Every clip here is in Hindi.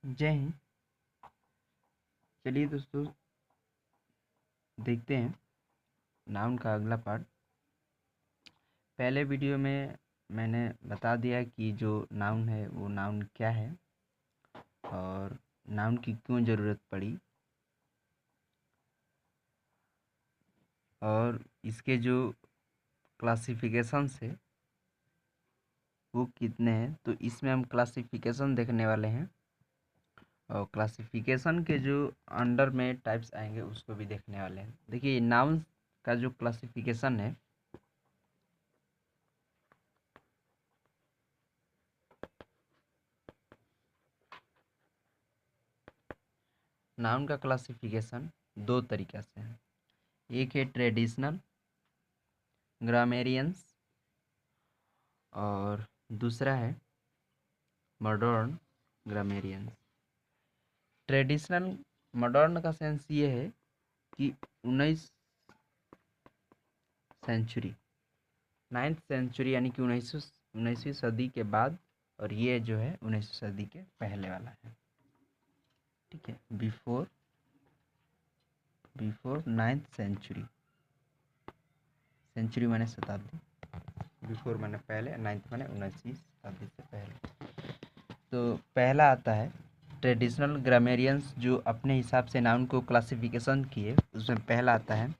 जय हिंद। चलिए दोस्तों, देखते हैं नाउन का अगला पार्ट। पहले वीडियो में मैंने बता दिया कि जो नाउन है वो नाउन क्या है और नाउन की क्यों ज़रूरत पड़ी और इसके जो क्लासिफिकेशंस है वो कितने हैं। तो इसमें हम क्लासिफिकेशन देखने वाले हैं और क्लासिफिकेशन के जो अंडर में टाइप्स आएंगे उसको भी देखने वाले हैं। देखिए, नाउन का जो क्लासिफिकेशन है, नाउन का क्लासिफिकेशन दो तरीक़े से है। एक है ट्रेडिशनल ग्रामेरियंस और दूसरा है मॉडर्न ग्रामेरियंस। ट्रेडिशनल मॉडर्न का सेंस ये है कि 19वीं सेंचुरी, 9th सेंचुरी यानी कि 19वीं सदी के बाद, और ये जो है 19वीं सदी के पहले वाला है। ठीक है, बिफोर 9th सेंचुरी। सेंचुरी माने शताब्दी, बिफोर माने पहले, 9th माने 19वीं शताब्दी से पहले। तो पहला आता है ट्रेडिशनल ग्रामेरियंस, जो अपने हिसाब से नाउन को क्लासिफिकेशन किए। उसमें पहला आता है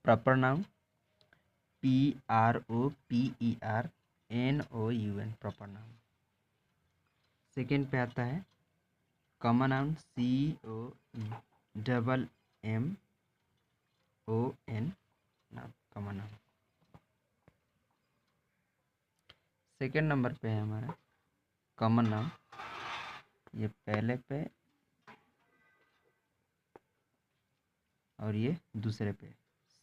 proper noun, PROPERNOUN, proper noun. Second पे आता है common noun, COMMON, common noun. Second number पे है हमारा कॉमन नाउन, ये पहले पे और ये दूसरे पे,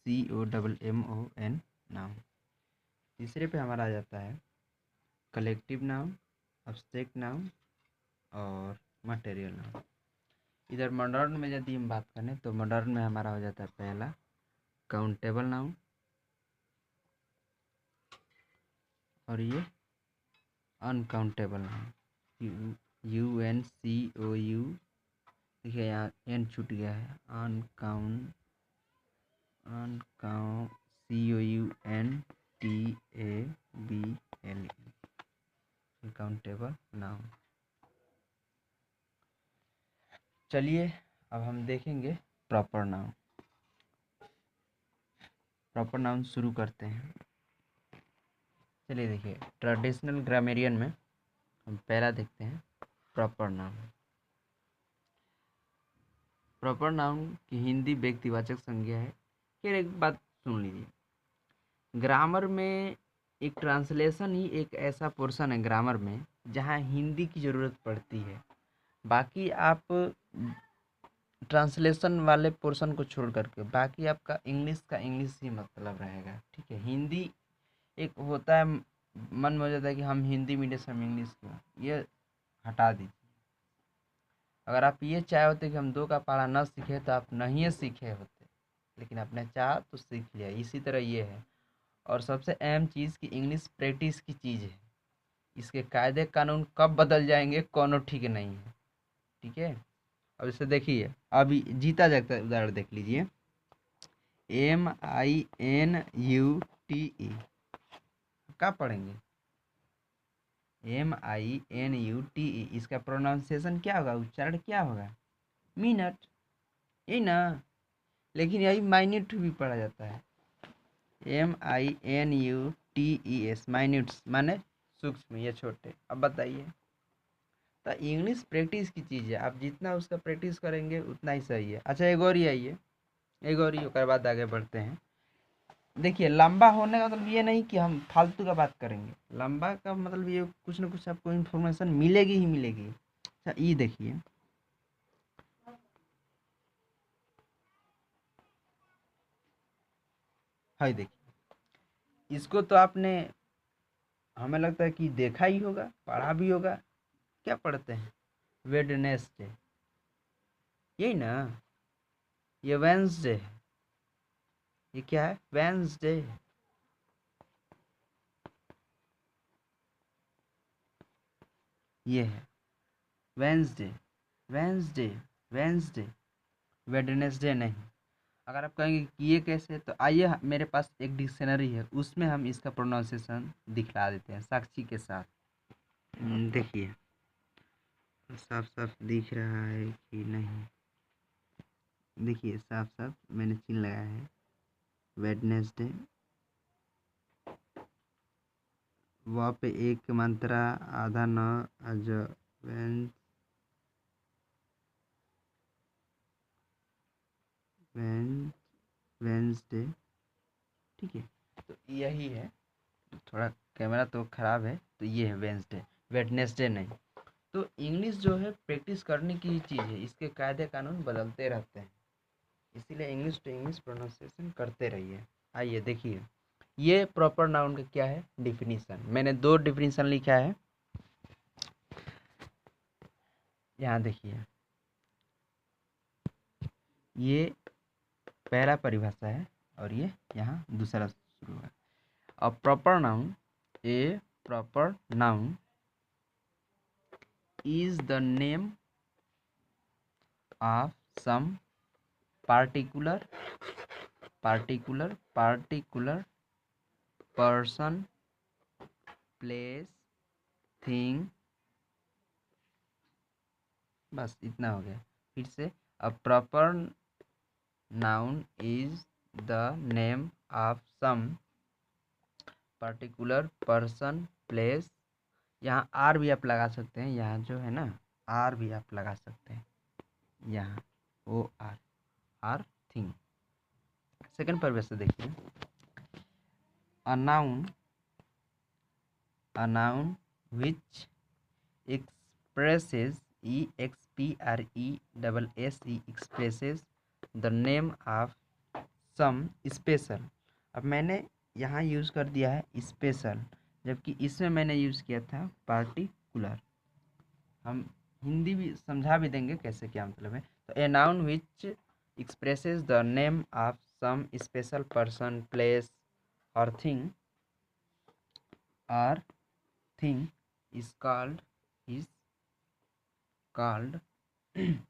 COMMON, नाउन। तीसरे पे हमारा आ जाता है कलेक्टिव नाउन, एब्स्ट्रैक्ट नाउन और मटेरियल नाउन। इधर मॉडर्न में यदि हम बात करें तो मॉडर्न में हमारा हो जाता है पहला काउंटेबल नाउन और ये अनकाउंटेबल नाउन, UNCOU। देखिए यहाँ एन छूट गया है, अनकाउंट COUNTABLE, अनकाउंटेबल नाउन। चलिए अब हम देखेंगे प्रॉपर नाउन। प्रॉपर नाउन शुरू करते हैं। चलिए देखिए, ट्रेडिशनल ग्रामेरियन में हम पहला देखते हैं प्रॉपर नाउन। प्रॉपर नाउन की हिंदी व्यक्तिवाचक संज्ञा है। फिर एक बात सुन लीजिए, ग्रामर में एक ट्रांसलेशन ही एक ऐसा पोर्शन है ग्रामर में जहाँ हिंदी की ज़रूरत पड़ती है। बाकी आप ट्रांसलेशन वाले पोर्शन को छोड़ करके बाकी आपका इंग्लिश का इंग्लिश ही मतलब रहेगा। ठीक है, हिंदी एक होता है, मन में हो जाता है कि हम हिंदी मीडियम से हम इंग्लिश क्यों, ये हटा दीजिए। अगर आप ये चाहे होते कि हम दो का पढ़ा न सीखे तो आप नहीं सीखे होते, लेकिन आपने चाहा तो सीख लिया। इसी तरह ये है। और सबसे अहम चीज़ कि इंग्लिश प्रैक्टिस की चीज़ है। इसके कायदे कानून कब बदल जाएंगे कोनो ठीक नहीं है। ठीक है, अब इसे देखिए, अभी जीता जागता उदाहरण देख लीजिए, MINUTE, क्या पढ़ेंगे? MINUTE, इसका प्रोनाउंसिएशन क्या होगा, उच्चारण क्या होगा? मिनट, यही ना। लेकिन यही माइन्यूट भी पढ़ा जाता है, MINUTES, माइन्यूट्स माने सूक्ष्म या छोटे। अब बताइए, तो इंग्लिश प्रैक्टिस की चीज़ है, आप जितना उसका प्रैक्टिस करेंगे उतना ही सही है। अच्छा, एक और ही आइए, एक और ही ओकर बाद आगे बढ़ते हैं। देखिए, लंबा होने का मतलब ये नहीं कि हम फालतू का बात करेंगे। लंबा का मतलब ये कुछ ना कुछ आपको इन्फॉर्मेशन मिलेगी ही मिलेगी। अच्छा, ये देखिए, हाय देखिए, इसको तो आपने, हमें लगता है कि देखा ही होगा, पढ़ा भी होगा। क्या पढ़ते हैं? वेडनेसडे, यही ना। ये वेंसडे है, ये क्या है? वेंसडे। ये है वेंसडे। वेंसडे, वेंसडे, वेडनेसडे नहीं। अगर आप कहेंगे कि ये कैसे, तो आइए मेरे पास एक डिक्शनरी है, उसमें हम इसका प्रोनाउंसिएशन दिखला देते हैं साक्षी के साथ। देखिए साफ साफ दिख रहा है कि नहीं, देखिए साफ साफ मैंने चिन्ह लगाया है। वेडनेसडे, वहाँ पे एक मात्रा आधा न अज, वेन, वेन, वेंसडे, ठीक है। तो यही है, थोड़ा कैमरा तो ख़राब है, तो ये है वेंसडे, वेडनेसडे नहीं। तो इंग्लिश जो है प्रैक्टिस करने की ही चीज़ है, इसके कायदे कानून बदलते रहते हैं, इसीलिए इंग्लिश टू इंग्लिश प्रोनाउंसिएशन करते रहिए। आइए देखिए, ये प्रॉपर नाउन का क्या है डिफिनीशन, मैंने 2 डिफिनीशन लिखा है, यहाँ देखिए। ये पहला परिभाषा है और ये यहाँ दूसरा शुरू है। अ proper noun, A proper noun is the name of some particular person, place, thing। बस इतना हो गया। फिर से, a proper noun is the name of some particular person, place. यहाँ आर भी आप लगा सकते हैं, यहाँ जो है ना आर भी आप लगा सकते हैं, यहाँ ओ आर थिंग। सेकंड परिभाषा देखिए, a noun which expresses expresses the name of some special। अब मैंने यहाँ यूज़ कर दिया है स्पेशल, जबकि इसमें मैंने यूज़ किया था पार्टिकुलर। हम हिंदी भी समझा भी देंगे कैसे, क्या मतलब है। तो a noun which expresses the name of some special person, place और थिंग इज कॉल्ड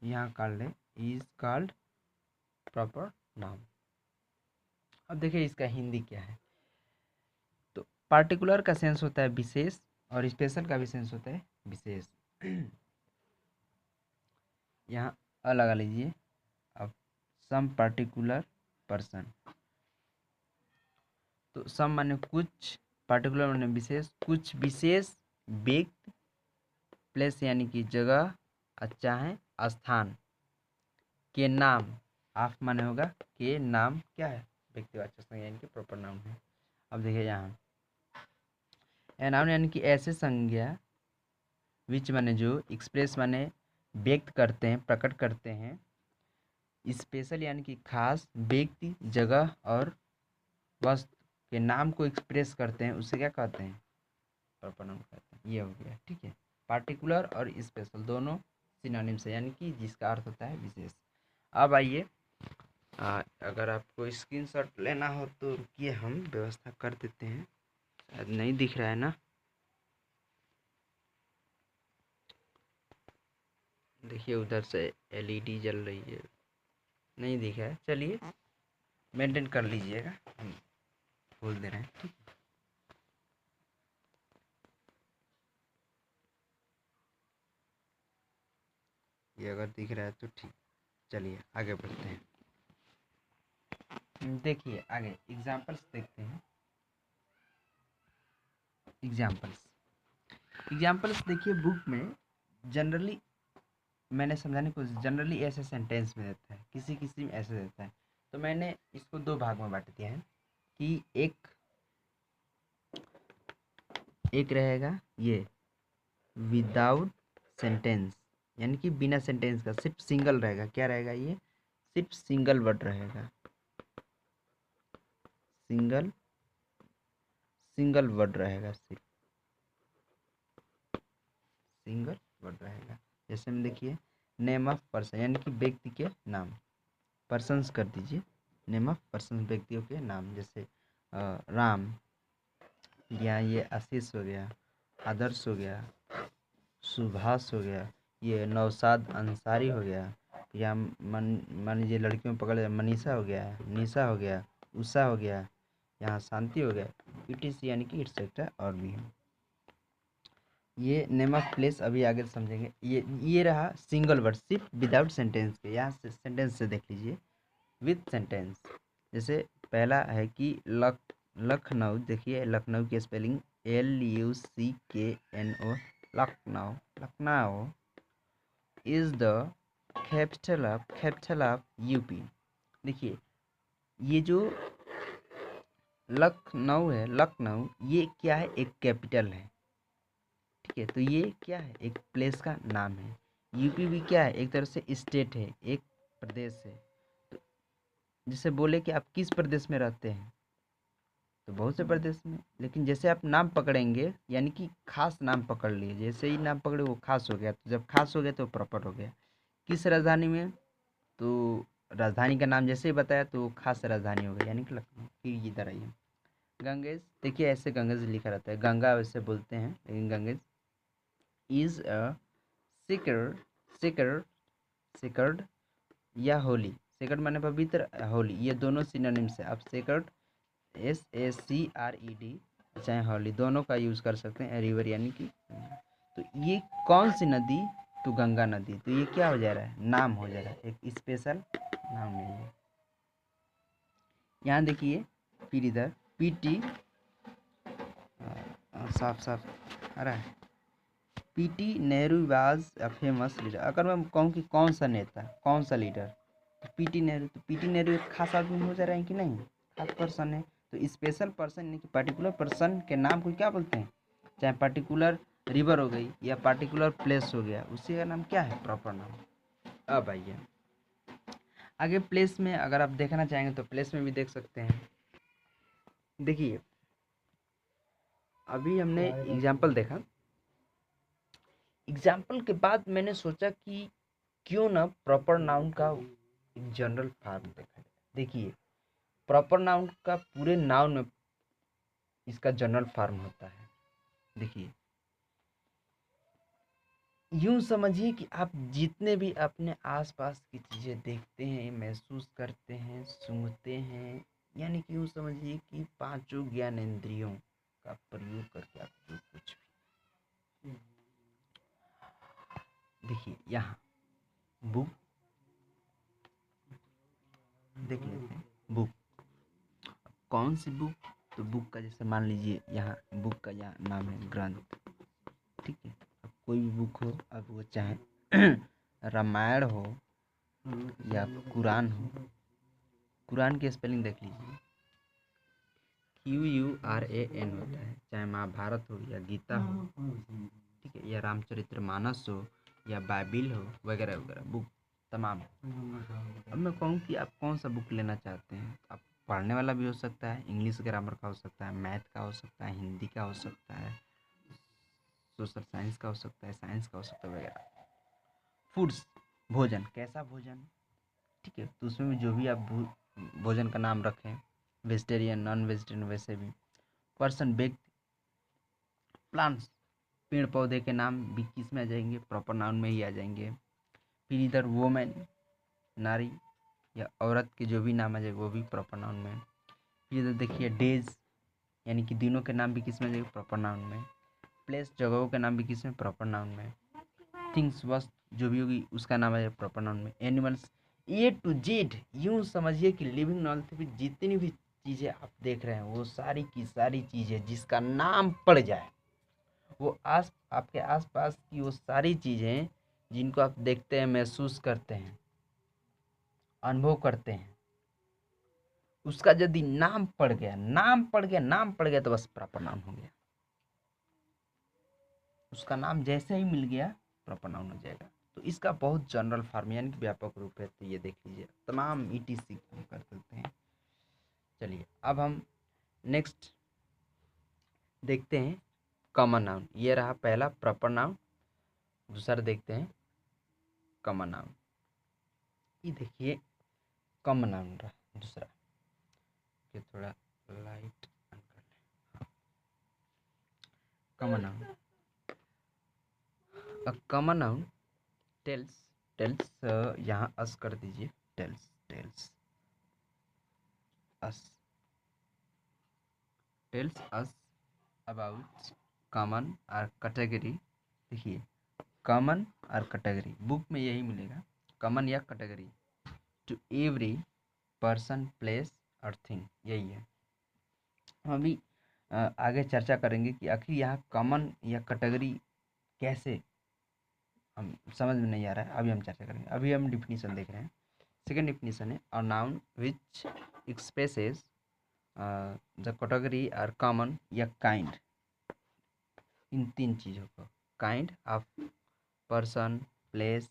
यहाँ कॉल्ड है, इज कॉल्ड प्रॉपर नाउन। अब देखिए इसका हिंदी क्या है। तो पार्टिकुलर का सेंस होता है विशेष, और स्पेशल का भी सेंस होता है विशेष। यहाँ अ लगा लीजिए। अब सम पार्टिकुलर पर्सन, तो सम माने कुछ, पार्टिकुलर माने विशेष, कुछ विशेष व्यक्ति, प्लेस यानी कि जगह, अच्छा है स्थान के नाम, ऑफ माने होगा के नाम, क्या है व्यक्तिवाचक संज्ञा यानी कि प्रॉपर नाउन है। अब देखिए यहाँ नाउन यानी कि ऐसे संज्ञा विच माने जो, एक्सप्रेस माने व्यक्त करते हैं, प्रकट करते हैं, स्पेशल यानी कि खास, व्यक्ति, जगह और वस्तु के नाम को एक्सप्रेस करते हैं, उसे क्या कहते हैं प्रॉपर नाउन कहते हैं। ये हो गया, ठीक है। पार्टिकुलर और स्पेशल दोनों सिनोनिम्स है, यानी कि जिसका अर्थ होता है विशेष। अब आइए, अगर आपको स्क्रीनशॉट लेना हो तो रुकिए, हम व्यवस्था कर देते हैं। शायद नहीं दिख रहा है ना, देखिए उधर से एलईडी जल रही है, नहीं दिख रहा है। चलिए मेंटेन कर लीजिएगा, हम खोल दे रहे हैं, ठीक है। ये अगर दिख रहा है तो ठीक, चलिए आगे बढ़ते हैं। देखिए आगे एग्जाम्पल्स देखते हैं। एग्जाम्पल्स देखिए, बुक में जनरली मैंने समझाने को, जनरली ऐसे सेंटेंस में देता है, किसी किसी में ऐसे देता है। तो मैंने इसको 2 भाग में बांट दिया है कि एक रहेगा ये विदाउट सेंटेंस, यानी कि बिना सेंटेंस का, सिर्फ सिंगल रहेगा। क्या रहेगा ये, सिर्फ सिंगल वर्ड रहेगा, सिंगल वर्ड रहेगा, सिर्फ सिंगल वर्ड रहेगा। जैसे में देखिए नेम ऑफ पर्सन, यानी कि व्यक्ति के नाम, पर्सन्स कर दीजिए, नेम ऑफ पर्सन व्यक्तियों के नाम, जैसे राम, या ये आशीष हो गया, आदर्श हो गया, सुभाष हो गया, ये नौशाद अंसारी हो गया, या मान लीजिए लड़कियों में पकड़ मनीषा हो गया, निशा हो गया, उषा हो गया, यहाँ शांति हो गया, ईटीसी यानी कि एटसेट्रा और भी है। ये नेम ऑफ प्लेस अभी आगे समझेंगे। ये रहा सिंगल वर्ड सिर्फ विदाउट सेंटेंस के। यहाँ से सेंटेंस से देख लीजिए विथ सेंटेंस। जैसे पहला है कि लखनऊ, देखिए लखनऊ की spelling LUCKNO, Lucknow. Lucknow is the capital of UP. देखिए ये जो लखनऊ है, लखनऊ ये क्या है, एक कैपिटल है, ठीक है। तो ये क्या है, एक प्लेस का नाम है। यूपी भी क्या है, एक तरह से स्टेट है, एक प्रदेश है। तो जैसे बोले कि आप किस प्रदेश में रहते हैं, तो बहुत से प्रदेश में, लेकिन जैसे आप नाम पकड़ेंगे यानी कि खास नाम पकड़ लिए, जैसे ही नाम पकड़े वो खास हो गया, तो जब खास हो गया तो प्रॉपर हो गया। किस राजधानी में, तो राजधानी का नाम जैसे ही बताया तो वो खास राजधानी हो गई, यानी कि लखनऊ। फिर इधर आइए गंगेज, देखिए ऐसे गंगेज लिखा रहता है, गंगा वैसे बोलते हैं, लेकिन Ganges is a sacred sacred sacred या होली। सेक्रेड माने पवित्र, होली, ये दोनों सिनोनिम्स है। आप सेक्रेड SACRED चाहे होली दोनों का यूज़ कर सकते हैं। रिवर यानी कि, तो ये कौन सी नदी, तो गंगा नदी। तो ये क्या हो जा रहा है, नाम हो जा रहा है, एक स्पेशल नाम नहीं है। यहाँ देखिए फिर इधर PT, साफ साफ आ रहा है, PT Nehru was a famous leader. अगर मैं कहूँ कि कौन सा नेता, कौन सा लीडर, तो PT नेहरू। तो PT नेहरू एक खास आदमी हो जा रहा है कि नहीं, खास पर्सन है। तो स्पेशल पर्सन यानी कि पर्टिकुलर पर्सन के नाम को क्या बोलते हैं, चाहे पर्टिकुलर रिवर हो गई या पर्टिकुलर प्लेस हो गया, उसी का नाम क्या है, प्रॉपर नाम। अब आइए आगे प्लेस में, अगर आप देखना चाहेंगे तो प्लेस में भी देख सकते हैं। देखिए अभी हमने एग्जाम्पल देखा, एग्जाम्पल के बाद मैंने सोचा कि क्यों ना प्रॉपर नाउन का एक जनरल फॉर्म देखा जाए। देखिए प्रॉपर नाउन का पूरे नाउन में इसका जनरल फॉर्म होता है। देखिए यूं समझिए कि आप जितने भी अपने आसपास की चीज़ें देखते हैं, महसूस करते हैं, सूंघते हैं, यानी कि यूं समझिए कि पांचों ज्ञानेंद्रियों का प्रयोग करके आप जो कुछ भी, देखिए यहाँ बुक देख लेते हैं, बुक कौन सी बुक, तो बुक का जैसे मान लीजिए यहाँ बुक का यहाँ नाम है ग्रंथ, ठीक है। अब कोई भी बुक हो, अब वो चाहे रामायण हो या कुरान हो, कुरान की स्पेलिंग देख लीजिए QURAN होता है। चाहे महाभारत हो या गीता हो, ठीक है, या रामचरितमानस हो या बाइबिल हो, वगैरह वगैरह बुक तमाम। अब मैं कहूँ कि आप कौन सा बुक लेना चाहते हैं, आप पढ़ने वाला भी हो सकता है, इंग्लिश ग्रामर का हो सकता है, मैथ का हो सकता है, हिंदी का हो सकता है, सोशल साइंस का हो सकता है, साइंस का हो सकता है, वगैरह। फूड्स, भोजन, कैसा भोजन, ठीक है, तो उसमें भी जो भी आप भोजन का नाम रखें, वेजिटेरियन, नॉन वेजिटेरियन, वैसे भी। पर्सन, व्यक्ति, प्लांट्स, पेड़ पौधे के नाम भी किस में आ जाएंगे, प्रॉपर नाउन में ही आ जाएंगे। फिर इधर वोमेन, नारी या औरत के जो भी नाम आ जाए वो भी प्रॉपर नाउन में। फिर इधर देखिए डेज, यानी कि दिनों के नाम भी किस में आ जाएंगे, प्रॉपर नाउन में। प्लेस, जगहों के नाम भी किस में, प्रॉपर नाउन में। थिंग्स, वस्तु जो भी होगी उसका नाम आ जाएगा प्रॉपर नाउन में। एनिमल्स, A to Z, यूँ समझिए कि लिविंग नॉलेज भी जितनी भी चीज़ें आप देख रहे हैं वो सारी की सारी चीज़ें जिसका नाम पड़ जाए, वो आपके आसपास की वो सारी चीज़ें जिनको आप देखते हैं, महसूस करते हैं, अनुभव करते हैं, उसका यदि नाम पड़ गया, नाम पड़ गया, नाम पड़ गया, तो बस प्रॉपर नाउन हो गया। उसका नाम जैसे ही मिल गया प्रॉपर नाउन हो जाएगा। तो इसका बहुत जनरल फॉर्म यानी कि व्यापक रूप है। तो ये देख लीजिए तमाम ETC हम कर सकते हैं। चलिए अब हम नेक्स्ट देखते हैं कॉमन नाउन। ये रहा पहला प्रॉपर नाउन। दूसरा देखते हैं कॉमन नाउन। ये देखिए कॉमन नाउन रहा दूसरा, ये थोड़ा लाइट ऑन कर लें। Common noun, a common noun tells tells यहाँ अस कर दीजिए, tells tells us, tells us about common और कैटेगरी। देखिए कॉमन और कैटेगरी बुक में यही मिलेगा, कॉमन या category to every person place और थिंग, यही है। हम अभी आगे चर्चा करेंगे कि आखिर यहाँ कॉमन या कैटेगरी कैसे हम समझ में नहीं आ रहा है, अभी हम चर्चा करेंगे। अभी हम डिफिनीसन देख रहे हैं। सेकेंड डिफिनीसन है a noun which expresses the category और कॉमन या काइंड, इन तीन चीज़ों को, काइंड ऑफ पर्सन प्लेस,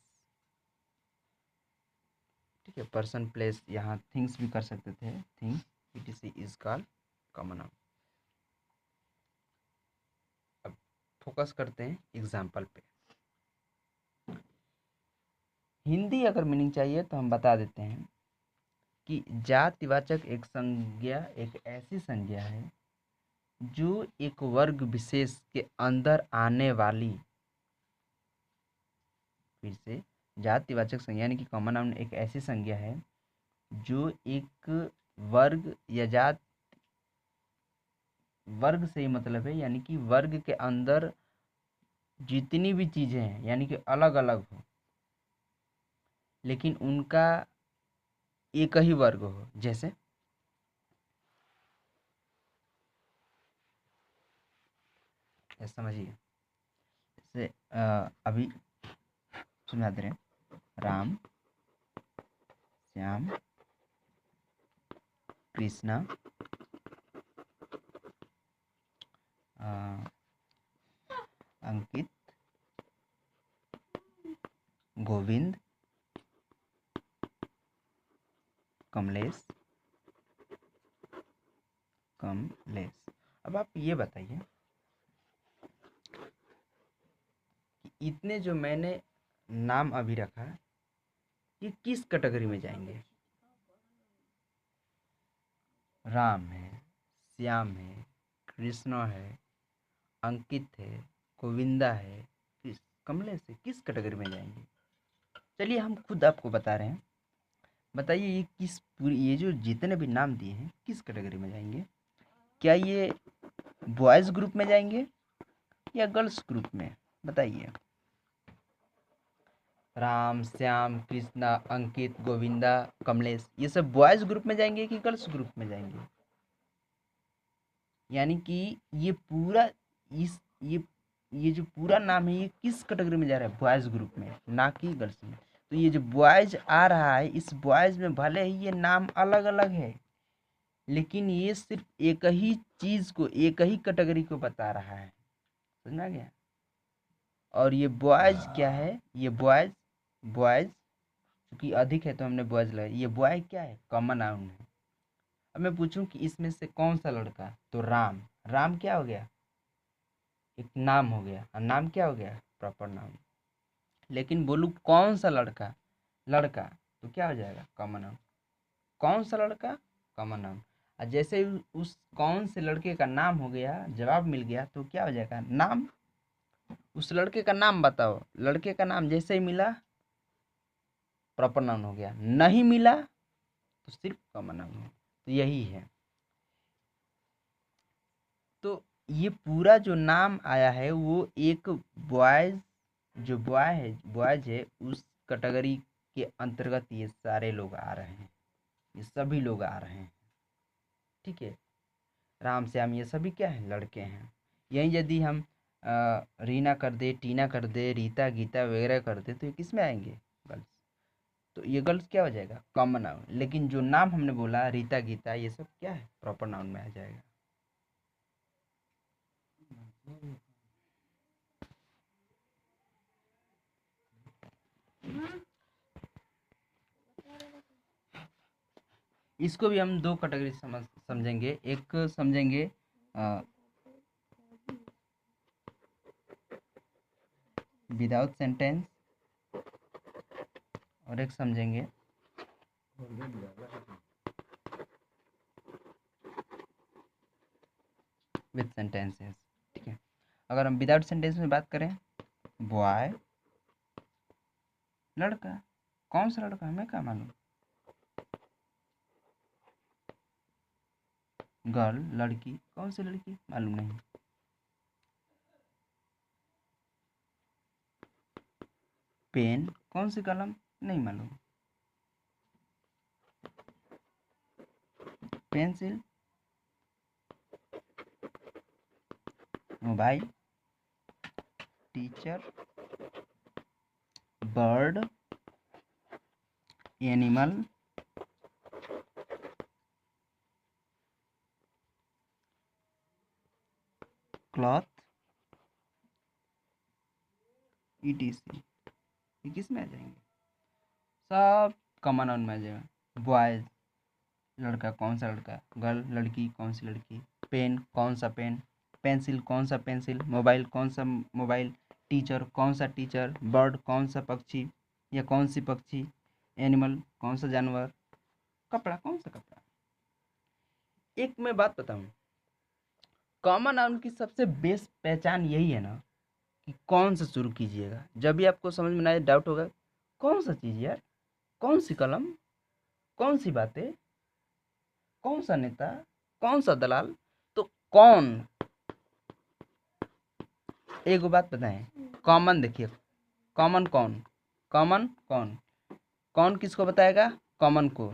ठीक है, पर्सन प्लेस, यहाँ थिंग्स भी कर सकते थे, things etc is called common noun. अब फोकस करते हैं एग्जाम्पल पे। हिंदी अगर मीनिंग चाहिए तो हम बता देते हैं कि जातिवाचक एक संज्ञा एक ऐसी संज्ञा है जो एक वर्ग विशेष के अंदर आने वाली, फिर से, जातिवाचक संज्ञा यानी कि कॉमन नाउन एक ऐसी संज्ञा है जो एक वर्ग या जात, वर्ग से ही मतलब है यानी कि वर्ग के अंदर जितनी भी चीज़ें हैं यानी कि अलग अलग हो, लेकिन उनका एक ही वर्ग हो। जैसे समझिए, जैसे अभी सुना दे रहे हैं, राम श्याम कृष्णा अंकित गोविंद कमलेश कमलेश। अब आप ये बताइए कि इतने जो मैंने नाम अभी रखा ये किस कैटेगरी में जाएंगे? राम है, श्याम है, कृष्णा है, अंकित है, गोविंदा है, कमलेश है, किस कैटेगरी में जाएंगे? चलिए हम खुद आपको बता रहे हैं, बताइए ये किस पूरी, ये जो जितने भी नाम दिए हैं किस कैटेगरी में जाएंगे? क्या ये बॉयज़ ग्रुप में जाएंगे या गर्ल्स ग्रुप में? बताइए। राम श्याम कृष्णा अंकित गोविंदा कमलेश, ये सब बॉयज़ ग्रुप में जाएंगे कि गर्ल्स ग्रुप में जाएंगे? यानी कि ये पूरा इस ये जो पूरा नाम है ये किस कैटेगरी में जा रहा है? बॉयज़ ग्रुप में, ना कि गर्ल्स में। तो ये जो बॉयज़ आ रहा है इस बॉयज़ में भले ही ये नाम अलग अलग है लेकिन ये सिर्फ एक ही चीज़ को, एक ही कैटेगरी को बता रहा है, समझा गया? और ये बॉयज़ क्या है? ये बॉयज़ बॉयज़ क्योंकि अधिक है तो हमने बॉयज़ लगाया। ये बॉय क्या है? कॉमन नाउन है। अब मैं पूछूं कि इसमें से कौन सा लड़का, तो राम, राम क्या हो गया? एक नाम हो गया, और नाम क्या हो गया? Proper noun. लेकिन बोलूँ कौन सा लड़का, लड़का, तो क्या हो जाएगा? Common noun. कौन सा लड़का? Common noun. और जैसे ही उस कौन से लड़के का नाम हो गया, जवाब मिल गया, तो क्या हो जाएगा? नाम। उस लड़के का नाम बताओ, लड़के का नाम जैसे ही मिला प्रॉपर नाउन हो गया, नहीं मिला तो सिर्फ कॉमन नाउन है। तो यही है। तो ये पूरा जो नाम आया है वो एक बॉयज़, जो बॉयज़ है उस कैटेगरी के अंतर्गत ये सारे लोग आ रहे हैं, ये सभी लोग आ रहे हैं, ठीक है। राम श्याम ये सभी क्या है? लड़के हैं। यही यदि हम रीना कर दे, टीना कर दे, रीता गीता वगैरह कर दे तो ये किस में आएंगे? गर्ल्स। तो ये गर्ल्स क्या हो जाएगा? Common noun. लेकिन जो नाम हमने बोला रीता गीता ये सब क्या है? प्रॉपर नाउन में आ जाएगा। इसको भी हम दो कैटेगरी समझेंगे। एक समझेंगे विदाउट सेंटेंस और एक समझेंगे विद सेंटेंसेस, ठीक है। अगर हम विदाउट सेंटेंस में बात करें, बॉय लड़का, कौन सा लड़का हमें क्या मालूम। गर्ल लड़की, कौन सी लड़की मालूम नहीं। पेन, कौन सी कलम, नहीं मालूम। Pencil, mobile, teacher, bird, animal, cloth, etc. ये किस में आ जाएंगे, सब कॉमन नाउन में आ जाएगा। बॉयज, लड़का, कौन सा लड़का। गर्ल, लड़की, कौन सी लड़की। पेन, कौन सा पेन। पेंसिल, कौन सा पेंसिल। मोबाइल, कौन सा मोबाइल। टीचर, कौन सा टीचर। बर्ड, कौन सा पक्षी या कौन सी पक्षी। एनिमल, कौन सा जानवर। कपड़ा, कौन सा कपड़ा। एक मैं बात बताऊं, कॉमन नाउन की सबसे बेस्ट पहचान यही है ना कि कौन से शुरू कीजिएगा। जब भी आपको समझ में ना आए, डाउट होगा, कौन सा चीज़ यार, कौन सी कलम, कौन सी बातें, कौन सा नेता, कौन सा दलाल। तो कौन, एक बात बताएं, कॉमन देखिए, कॉमन कौन, कॉमन कौन, कौन किसको बताएगा, कॉमन को।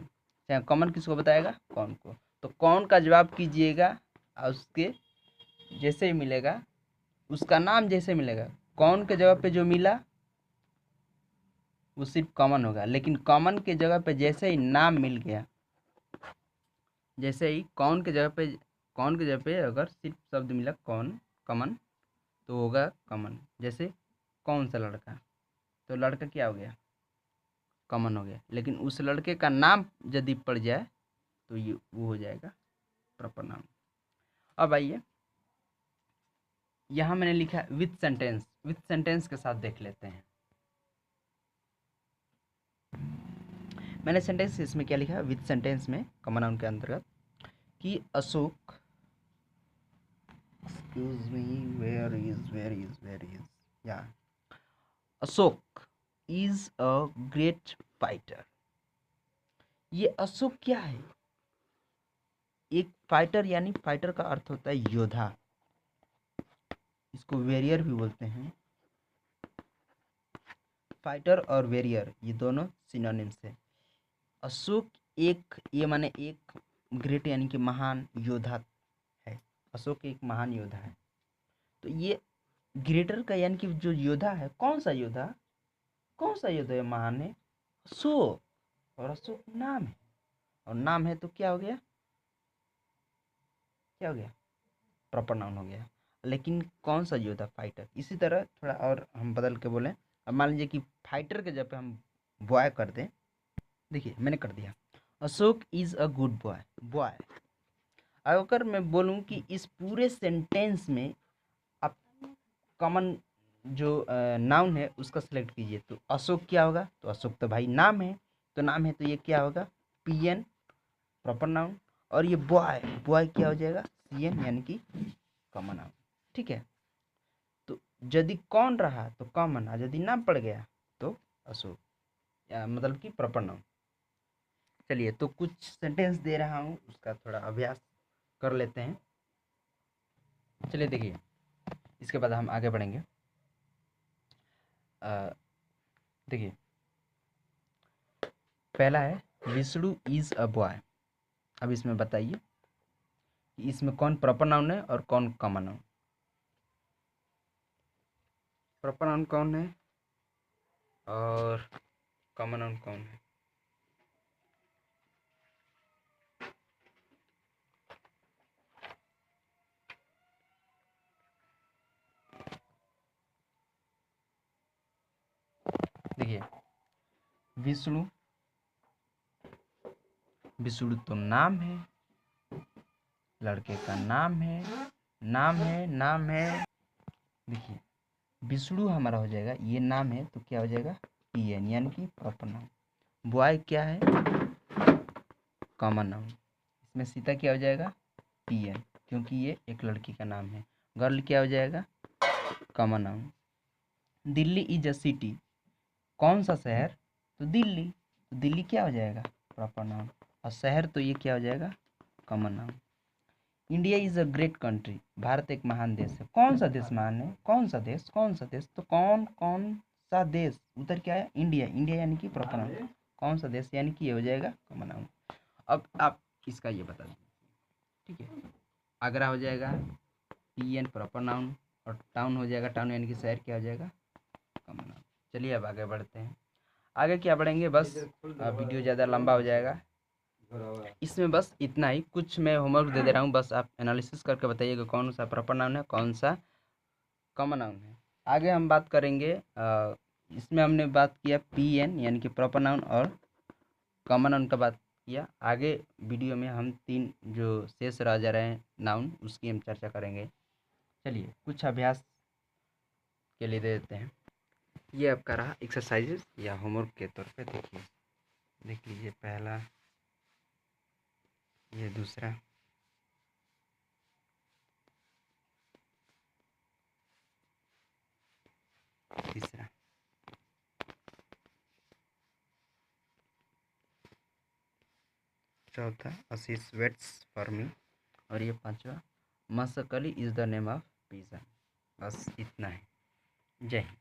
चाहे कॉमन किसको बताएगा, कौन को। तो कौन का जवाब कीजिएगा और उसके जैसे ही मिलेगा, उसका नाम जैसे मिलेगा, कौन के जगह पे जो मिला वो सिर्फ कॉमन होगा। लेकिन कॉमन के जगह पे जैसे ही नाम मिल गया, जैसे ही कौन के जगह पे, कौन के जगह पे अगर सिर्फ शब्द मिला कौन, कॉमन, तो होगा कॉमन। जैसे कौन सा लड़का, तो लड़का क्या हो गया, कॉमन हो गया। लेकिन उस लड़के का नाम यदि पड़ जाए तो ये वो हो जाएगा प्रॉपर नाउन। अब आइए, यहाँ मैंने लिखा है विथ सेंटेंस, विथ सेंटेंस के साथ देख लेते हैं। मैंने सेंटेंस इसमें क्या लिखा है, विथ सेंटेंस में कॉमन नाउन के अंतर्गत कि Ashok, excuse me, where is या Ashok is a great fighter. ये अशोक क्या है, एक फाइटर, यानी फाइटर का अर्थ होता है योद्धा। इसको वेरियर भी बोलते हैं। फाइटर और वेरियर ये दोनों सिनोनिम्स है। अशोक एक, ये माने एक ग्रेट यानी कि महान योद्धा है। अशोक एक महान योद्धा है। तो ये ग्रेटर का यानी कि जो योद्धा है, कौन सा योद्धा, कौन सा योद्धा महान है, अशोक। और अशोक नाम है, और नाम है तो क्या हो गया, क्या हो गया, प्रॉपर नाउन हो गया। लेकिन कौन सा योद्धा, फाइटर। इसी तरह थोड़ा और हम बदल के बोलें, अब मान लीजिए कि फाइटर के जब पे हम बॉय कर दें, देखिए मैंने कर दिया, Ashok is a good boy, boy. अगर मैं बोलूं कि इस पूरे सेंटेंस में आप कॉमन जो नाउन है उसका सिलेक्ट कीजिए, तो अशोक क्या होगा, तो अशोक तो भाई नाम है, तो नाम है तो ये क्या होगा, पीएन, प्रॉपर नाउन। और ये बॉय, बॉय क्या हो जाएगा, सीएन, यानी कि कॉमन नाउन। ठीक है, तो यदि कौन रहा तो कॉमन, और यदि नाम पड़ गया तो अशोक, मतलब कि प्रॉपर नाउन। चलिए, तो कुछ सेंटेंस दे रहा हूँ, उसका थोड़ा अभ्यास कर लेते हैं। चलिए देखिए, इसके बाद हम आगे बढ़ेंगे। देखिए, पहला है विष्णु इज अ बॉय। अब इसमें बताइए कि इसमें कौन प्रॉपर नाउन है और कौन कॉमन नाउन। प्रॉपर नाउन कौन है और कॉमन नाउन कौन है। देखिए, विष्णु, विष्णु तो नाम है, लड़के का नाम है, नाम है, नाम है। देखिए, विष्णु हमारा हो जाएगा, ये नाम है तो क्या हो जाएगा, पीएन, यानी कि प्रॉपर नाउन। बॉय क्या है, कॉमन नाउन। इसमें सीता क्या हो जाएगा, पीएन, क्योंकि ये एक लड़की का नाम है। गर्ल क्या हो जाएगा, common noun. Delhi is a city, कौन सा शहर, तो दिल्ली। तो दिल्ली क्या हो जाएगा, प्रॉपर नाउन। और शहर तो ये क्या हो जाएगा, common noun. India is a great country, Bharat एक महान देश है। कौन सा देश महान है, कौन सा देश, कौन सा देश, तो कौन कौन सा देश, उधर क्या है, इंडिया। इंडिया यानी कि प्रॉपर नाउन, कौन सा देश यानी कि ये हो जाएगा कॉमन नाउन। अब आप इसका ये बता दीजिए, ठीक है। आगरा हो जाएगा टी एन प्रॉपर नाउन, और टाउन हो जाएगा, टाउन यानी कि शहर क्या हो जाएगा, कॉमन नाउन। चलिए अब आगे बढ़ते हैं। आगे क्या बढ़ेंगे, बस वीडियो ज़्यादा लंबा हो जाएगा, इसमें बस इतना ही। कुछ मैं होमवर्क दे दे रहा हूँ, बस आप एनालिसिस करके बताइएगा कौन सा प्रॉपर नाउन है, कौन सा कॉमन नाउन है। आगे हम बात करेंगे, इसमें हमने बात किया पी एन यानी कि प्रॉपर नाउन और कॉमन नाउन का बात किया। आगे वीडियो में हम 3 जो शेष रह जा रहे हैं नाउन, उसकी हम चर्चा करेंगे। चलिए कुछ अभ्यास के लिए दे देते हैं। ये आपका रहा एक्सरसाइजेस या होमवर्क के तौर पे, देखिए देख लीजिए। पहला, ये दूसरा, तीसरा, चौथा आशीष वेट्स फॉर मी, और ये पांचवा Masakali is the name of pizza. बस इतना है। जय हिंद।